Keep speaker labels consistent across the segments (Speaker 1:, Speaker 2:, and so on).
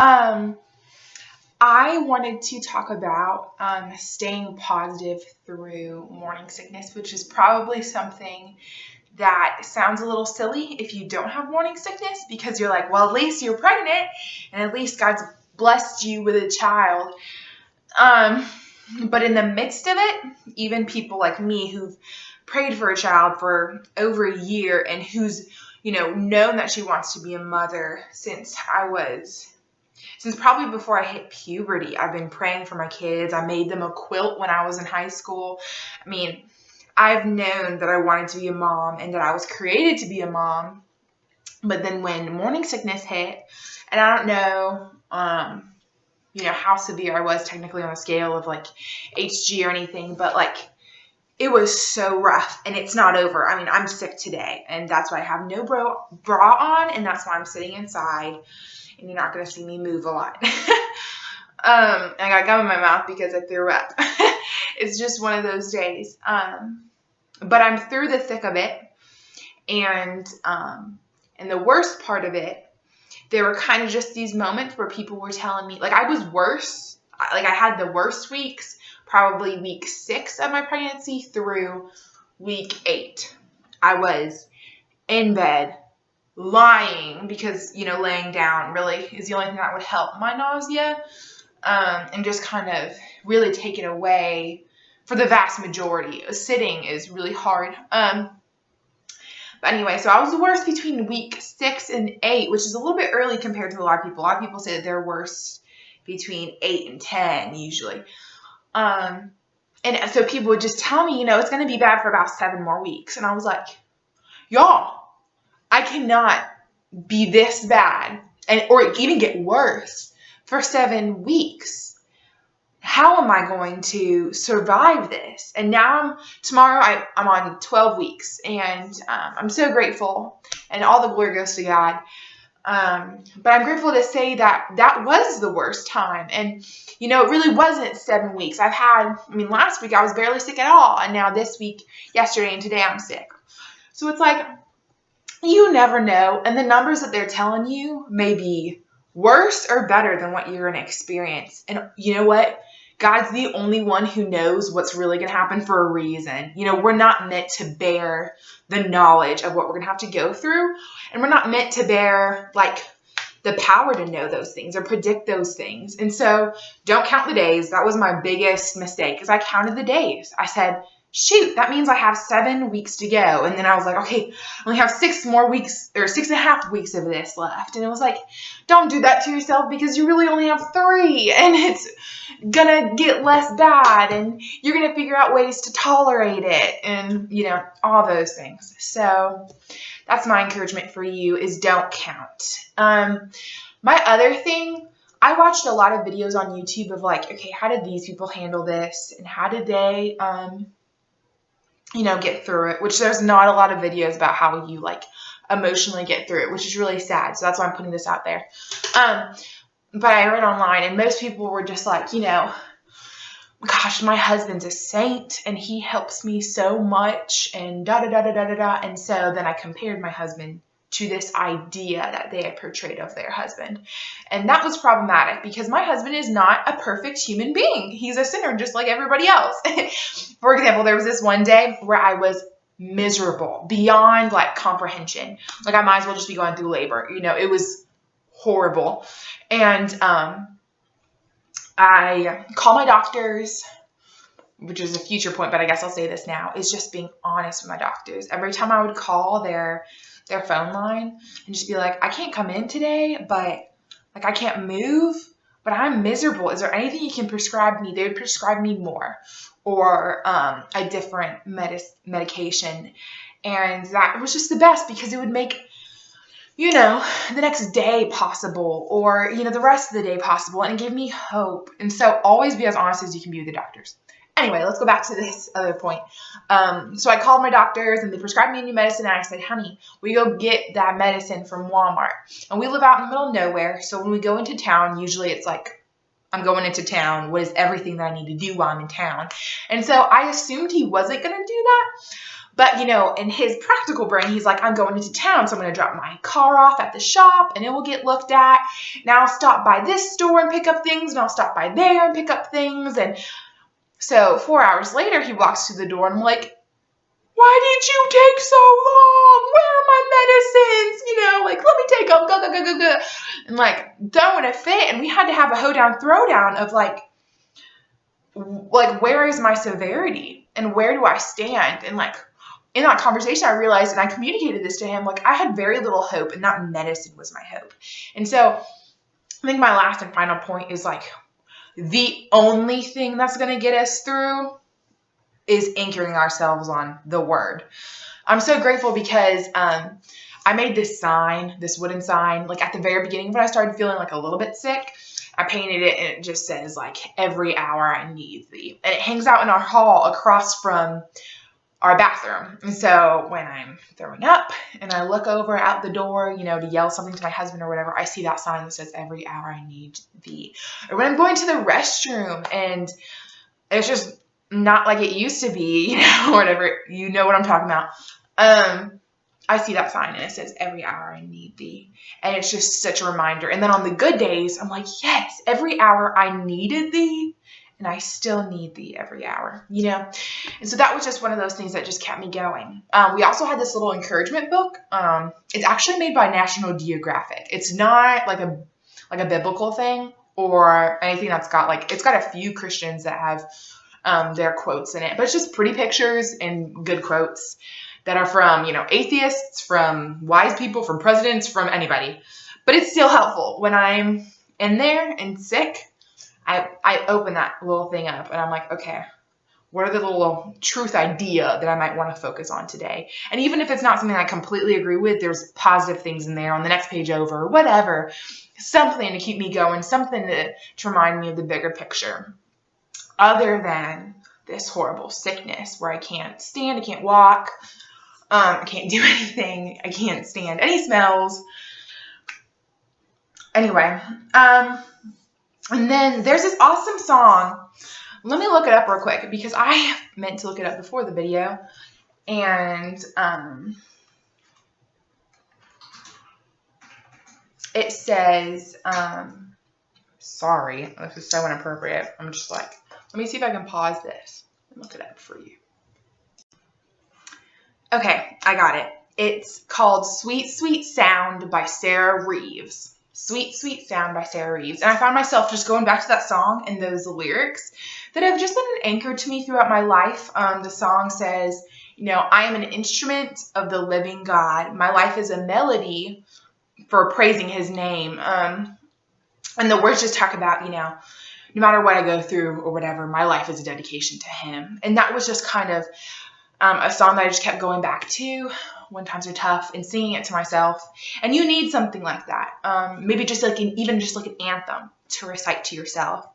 Speaker 1: Um, I wanted to talk about staying positive through morning sickness, which is probably something that sounds a little silly if you don't have morning sickness, because you're like, well, at least you're pregnant and at least God's blessed you with a child. But in the midst of it, even people like me who've prayed for a child for over a year and who's, known that she wants to be a mother since probably before I hit puberty, I've been praying for my kids. I made them a quilt when I was in high school. I mean, I've known that I wanted to be a mom and that I was created to be a mom. But then when morning sickness hit, and I don't know, how severe I was technically on a scale of like HG or anything, but like it was so rough and it's not over. I mean, I'm sick today and that's why I have no bra on and that's why I'm sitting inside and you're not going to see me move a lot. I got gum in my mouth because I threw up. It's just one of those days. But I'm through the thick of it. And the worst part of it, there were kind of just these moments where people were telling me, like I was worse. Like I had the worst weeks, probably week 6 of my pregnancy through week 8. I was in bed, lying, because, laying down really is the only thing that would help my nausea, and just kind of really take it away for the vast majority. Sitting is really hard. But anyway, so I was the worst between week 6 and 8, which is a little bit early compared to a lot of people. A lot of people say that they're worse between 8 and 10 usually. And so people would just tell me, it's going to be bad for about 7 more weeks. And I was like, y'all, I cannot be this bad or even get worse for 7 weeks. How am I going to survive this? And now tomorrow I'm on 12 weeks and I'm so grateful and all the glory goes to God. But I'm grateful to say that was the worst time. And, it really wasn't 7 weeks. Last week I was barely sick at all. And now this week, yesterday and today I'm sick. So it's like, you never know. And the numbers that they're telling you may be worse or better than what you're going to experience. And you know what? God's the only one who knows what's really going to happen for a reason. We're not meant to bear the knowledge of what we're going to have to go through. And we're not meant to bear like the power to know those things or predict those things. And so don't count the days. That was my biggest mistake because I counted the days. I said, shoot, that means I have 7 weeks to go. And then I was like, okay, I only have 6 more weeks or 6.5 weeks of this left. And it was like, don't do that to yourself because you really only have 3 and it's gonna get less bad and you're gonna figure out ways to tolerate it and, all those things. So that's my encouragement for you is don't count. My other thing, I watched a lot of videos on YouTube of like, okay, how did these people handle this? And how did they, get through it, which there's not a lot of videos about how you like emotionally get through it, which is really sad. So that's why I'm putting this out there. But I read online and most people were just like, gosh, my husband's a saint and he helps me so much and da da da da da da da. And so then I compared my husband to this idea that they had portrayed of their husband. And that was problematic because my husband is not a perfect human being. He's a sinner just like everybody else. For example, there was this one day where I was miserable beyond like comprehension. Like I might as well just be going through labor. It was horrible. And I call my doctors, which is a future point, but I guess I'll say this now, is just being honest with my doctors. Every time I would call their phone line and just be like, I can't come in today, but like I can't move, but I'm miserable. Is there anything you can prescribe me? They would prescribe me more or a different medication. And that was just the best because it would make, the next day possible or, the rest of the day possible. And it gave me hope. And so always be as honest as you can be with the doctors. Anyway, let's go back to this other point. So I called my doctors and they prescribed me a new medicine. And I said, honey, we go get that medicine from Walmart. And we live out in the middle of nowhere. So when we go into town, usually it's like, I'm going into town. What is everything that I need to do while I'm in town? And so I assumed he wasn't going to do that. But, in his practical brain, he's like, I'm going into town, so I'm going to drop my car off at the shop, and it will get looked at. Now I'll stop by this store and pick up things, and I'll stop by there and pick up things. And so 4 hours later, he walks through the door, and I'm like, why did you take so long? Where are my medicines? Let me take them. Go, go, go, go, go. And throwing a fit. And we had to have a hoedown throwdown of where is my severity? And where do I stand? And in that conversation, I realized, and I communicated this to him, I had very little hope, and that medicine was my hope. And so I think my last and final point is the only thing that's going to get us through is anchoring ourselves on the word. I'm so grateful because I made this sign, this wooden sign, at the very beginning when I started feeling a little bit sick. I painted it, and it just says every hour I need thee. And it hangs out in our hall across from our bathroom. And so when I'm throwing up and I look over out the door, to yell something to my husband or whatever, I see that sign that says every hour I need thee. Or when I'm going to the restroom and it's just not like it used to be, or whatever, you know what I'm talking about. I see that sign and it says every hour I need thee. And it's just such a reminder. And then on the good days, I'm like, yes, every hour I needed thee, and I still need thee every hour, And so that was just one of those things that just kept me going. We also had this little encouragement book. It's actually made by National Geographic. It's not like a biblical thing or anything that's got it's got a few Christians that have their quotes in it, but it's just pretty pictures and good quotes that are from, atheists, from wise people, from presidents, from anybody. But it's still helpful. When I'm in there and sick, I open that little thing up and I'm like, okay, what are the little truth idea that I might want to focus on today? And even if it's not something I completely agree with, there's positive things in there on the next page over, or whatever, something to keep me going, something to remind me of the bigger picture. Other than this horrible sickness where I can't stand, I can't walk, I can't do anything, I can't stand any smells. Anyway, and then there's this awesome song. Let me look it up real quick because I meant to look it up before the video. And it says, sorry, this is so inappropriate. I'm just let me see if I can pause this and look it up for you. Okay, I got it. It's called Sweet, Sweet Sound by Sarah Reeves. Sweet, Sweet Sound by Sarah Reeves. And I found myself just going back to that song and those lyrics that have just been an anchor to me throughout my life. The song says, I am an instrument of the living God. My life is a melody for praising his name. And the words just talk about, no matter what I go through or whatever, my life is a dedication to him. And that was just kind of a song that I just kept going back to when times are tough and singing it to myself. And you need something like that. Maybe just even an anthem to recite to yourself.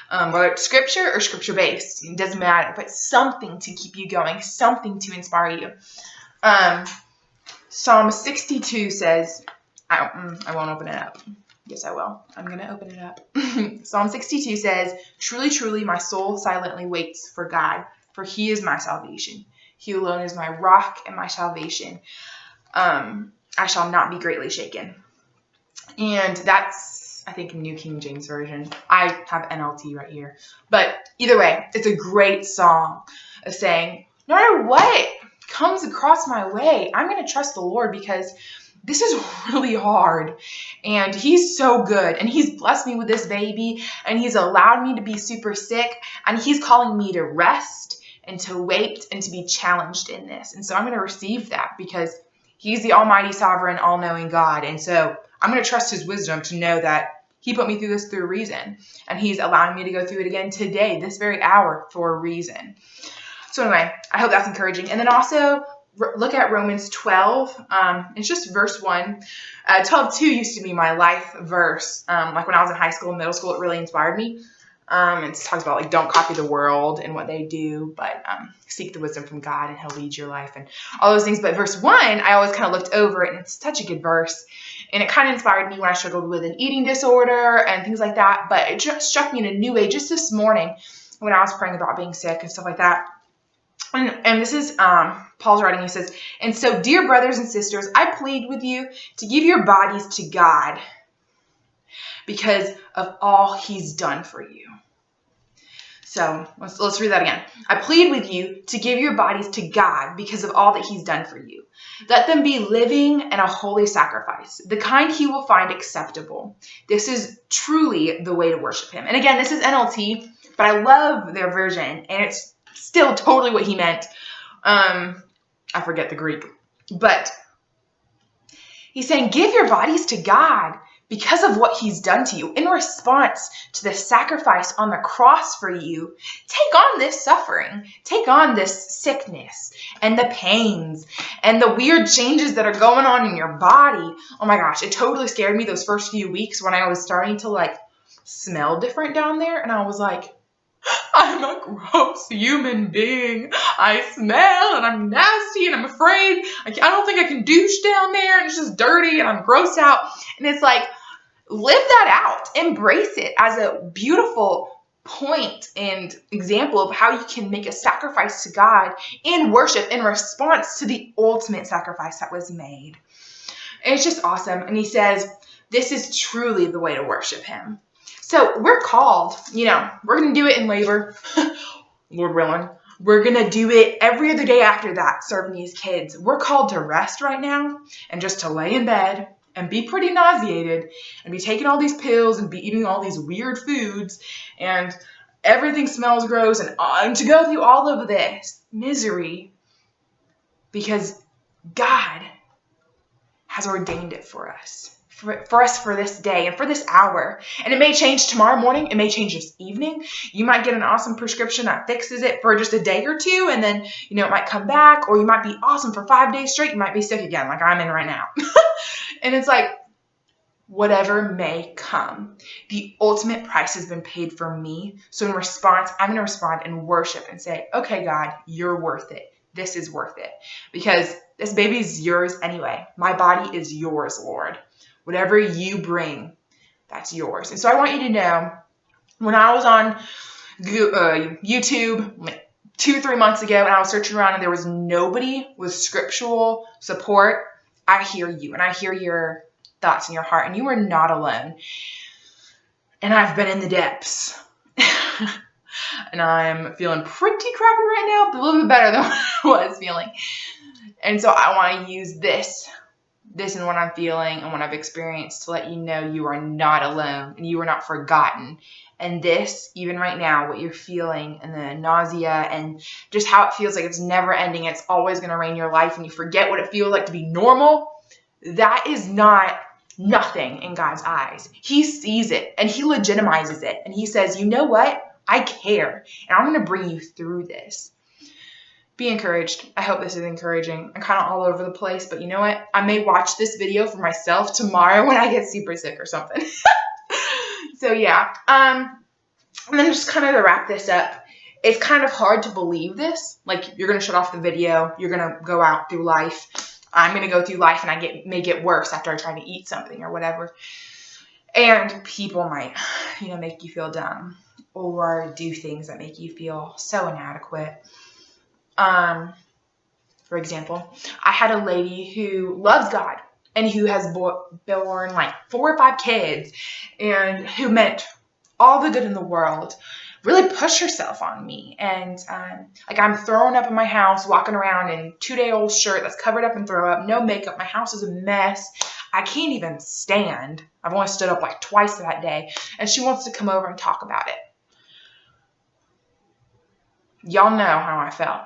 Speaker 1: Whether it's scripture or scripture based, it doesn't matter, but something to keep you going, something to inspire you. Psalm 62 says, I won't open it up. Yes, I will. I'm going to open it up. Psalm 62 says, truly, truly, my soul silently waits for God, for he is my salvation. He alone is my rock and my salvation. I shall not be greatly shaken. And that's, I think, New King James Version. I have NLT right here. But either way, it's a great song of saying, no matter what comes across my way, I'm going to trust the Lord because this is really hard. And he's so good. And he's blessed me with this baby. And he's allowed me to be super sick. And he's calling me to rest and to wait and to be challenged in this. And so I'm going to receive that because he's the almighty, sovereign, all-knowing God. And so I'm going to trust his wisdom to know that he put me through this through a reason. And he's allowing me to go through it again today, this very hour, for a reason. So anyway, I hope that's encouraging. And then also look at Romans 12. It's just verse 1. 12:2 used to be my life verse. Like when I was in high school and middle school, it really inspired me. It talks about don't copy the world and what they do, but seek the wisdom from God and he'll lead your life and all those things. But verse 1, I always kind of looked over it and it's such a good verse. And it kind of inspired me when I struggled with an eating disorder and things like that. But it just struck me in a new way just this morning when I was praying about being sick and stuff like that. And this is Paul's writing. He says, and so, dear brothers and sisters, I plead with you to give your bodies to God because of all he's done for you. So let's read that again. I plead with you to give your bodies to God because of all that he's done for you. Let them be living and a holy sacrifice, the kind he will find acceptable. This is truly the way to worship him. And again, this is NLT, but I love their version, and it's still totally what he meant. I forget the Greek, but he's saying, give your bodies to God because of what he's done to you. In response to the sacrifice on the cross for you, take on this suffering, take on this sickness and the pains and the weird changes that are going on in your body. Oh my gosh, it totally scared me those first few weeks when I was starting to like smell different down there. And I was like, I'm a gross human being. I smell and I'm nasty and I'm afraid. I don't think I can douche down there, and it's just dirty and I'm grossed out. And it's like, live that out. Embrace it as a beautiful point and example of how you can make a sacrifice to God in worship in response to the ultimate sacrifice that was made. And it's just awesome. And he says, this is truly the way to worship him. So we're called, we're going to do it in labor, Lord willing. We're going to do it every other day after that, serving these kids. We're called to rest right now and just to lay in bed and be pretty nauseated and be taking all these pills and be eating all these weird foods and everything smells gross and to go through all of this misery because God has ordained it for us. For us for this day and for this hour. And it may change tomorrow morning. It may change this evening. You might get an awesome prescription that fixes it for just a day or two. And then, it might come back, or you might be awesome for 5 days straight. You might be sick again, like I'm in right now. And it's like, whatever may come, the ultimate price has been paid for me. So in response, I'm going to respond and worship and say, okay, God, you're worth it. This is worth it. Because this baby is yours anyway. My body is yours, Lord. Whatever you bring, that's yours. And so I want you to know, when I was on YouTube like 2-3 months ago and I was searching around and there was nobody with scriptural support, I hear you and I hear your thoughts in your heart, and you are not alone. And I've been in the depths. And I'm feeling pretty crappy right now, but a little bit better than what I was feeling. And so I want to use this and what I'm feeling and what I've experienced to let you know you are not alone and you are not forgotten. And this, even right now, what you're feeling and the nausea and just how it feels like it's never ending, it's always going to reign your life and you forget what it feels like to be normal, that is not nothing in God's eyes. He sees it and he legitimizes it. And he says, you know what? I care. And I'm going to bring you through this. Be encouraged. I hope this is encouraging. I'm kind of all over the place, but you know what? I may watch this video for myself tomorrow when I get super sick or something. So yeah. And then just kind of to wrap this up, it's kind of hard to believe this. Like, you're going to shut off the video. You're going to go out through life. I'm going to go through life and I may get worse after I try to eat something or whatever. And people might, make you feel dumb or do things that make you feel so inadequate. For example, I had a lady who loves God and who has born like 4 or 5 kids and who meant all the good in the world, really pushed herself on me. And I'm throwing up in my house, walking around in 2-day-old shirt that's covered up in throw up, no makeup. My house is a mess. I can't even stand. I've only stood up like twice that day. And she wants to come over and talk about it. Y'all know how I felt.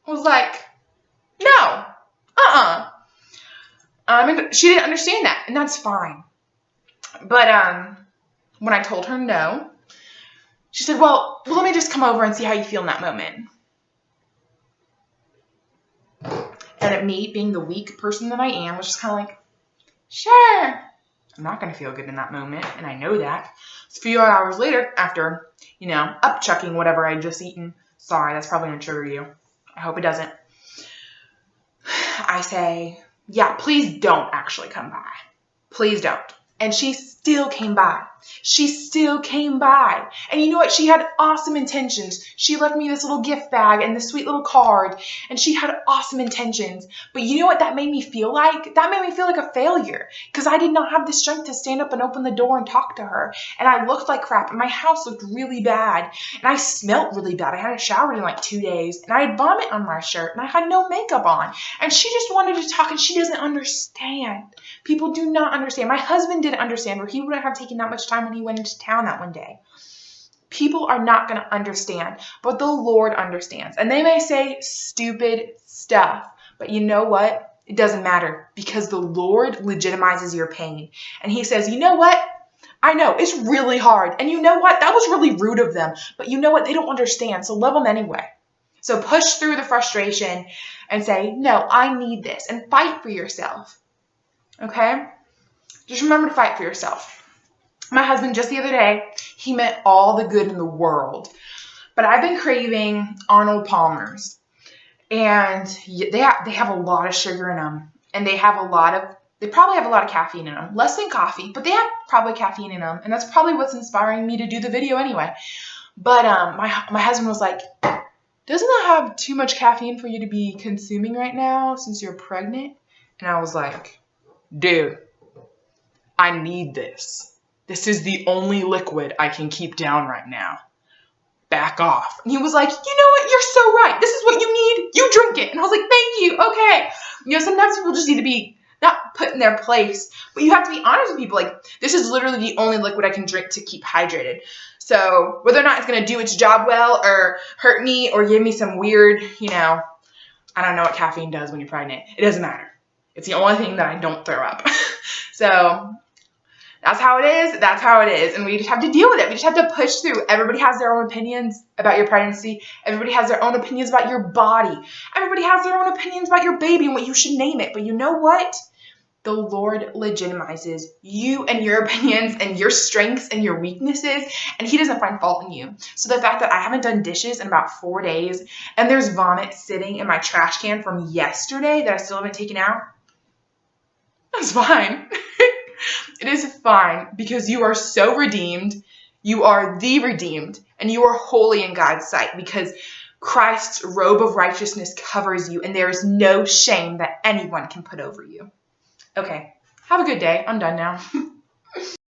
Speaker 1: I was like, no, and she didn't understand that, and that's fine. But when I told her no, she said, well, let me just come over and see how you feel in that moment. And at me, being the weak person that I am, was just kind of like, sure. I'm not going to feel good in that moment, and I know that. So a few hours later, after, upchucking whatever I'd just eaten, sorry, that's probably going to trigger you. I hope it doesn't. I say, yeah, please don't actually come by. Please don't. And she still came by. She still came by. And you know what? She had awesome intentions. She left me this little gift bag and this sweet little card, and she had awesome intentions. But you know what that made me feel like? That made me feel like a failure because I did not have the strength to stand up and open the door and talk to her. And I looked like crap, and my house looked really bad, and I smelled really bad. I hadn't showered in like 2 days, and I had vomit on my shirt, and I had no makeup on. And she just wanted to talk, and she doesn't understand. People do not understand. My husband didn't understand, or he wouldn't have taken that much time when he went into town that one day. People are not going to understand, but the Lord understands. And they may say stupid stuff, but you know what? It doesn't matter because the Lord legitimizes your pain. And he says, you know what? I know it's really hard. And you know what? That was really rude of them. But you know what? They don't understand. So love them anyway. So push through the frustration and say, no, I need this, and fight for yourself. Okay? Just remember to fight for yourself. My husband, just the other day, he meant all the good in the world. But I've been craving Arnold Palmer's. And they have a lot of sugar in them. And they probably have a lot of caffeine in them. Less than coffee, but they have probably caffeine in them. And that's probably what's inspiring me to do the video anyway. But my husband was like, doesn't that have too much caffeine for you to be consuming right now since you're pregnant? And I was like, dude, I need this. This is the only liquid I can keep down right now. Back off. And he was like, you know what? You're so right. This is what you need. You drink it. And I was like, thank you. Okay. You know, sometimes people just need to be not put in their place, but you have to be honest with people. Like, this is literally the only liquid I can drink to keep hydrated. So whether or not it's going to do its job well or hurt me or give me some weird, I don't know what caffeine does when you're pregnant. It doesn't matter. It's the only thing that I don't throw up. So that's how it is. That's how it is. And we just have to deal with it. We just have to push through. Everybody has their own opinions about your pregnancy. Everybody has their own opinions about your body. Everybody has their own opinions about your baby and what you should name it. But you know what? The Lord legitimizes you and your opinions and your strengths and your weaknesses, and he doesn't find fault in you. So the fact that I haven't done dishes in about 4 days and there's vomit sitting in my trash can from yesterday that I still haven't taken out, that's fine. It is fine because you are so redeemed. You are the redeemed, and you are holy in God's sight because Christ's robe of righteousness covers you, and there is no shame that anyone can put over you. Okay, have a good day. I'm done now.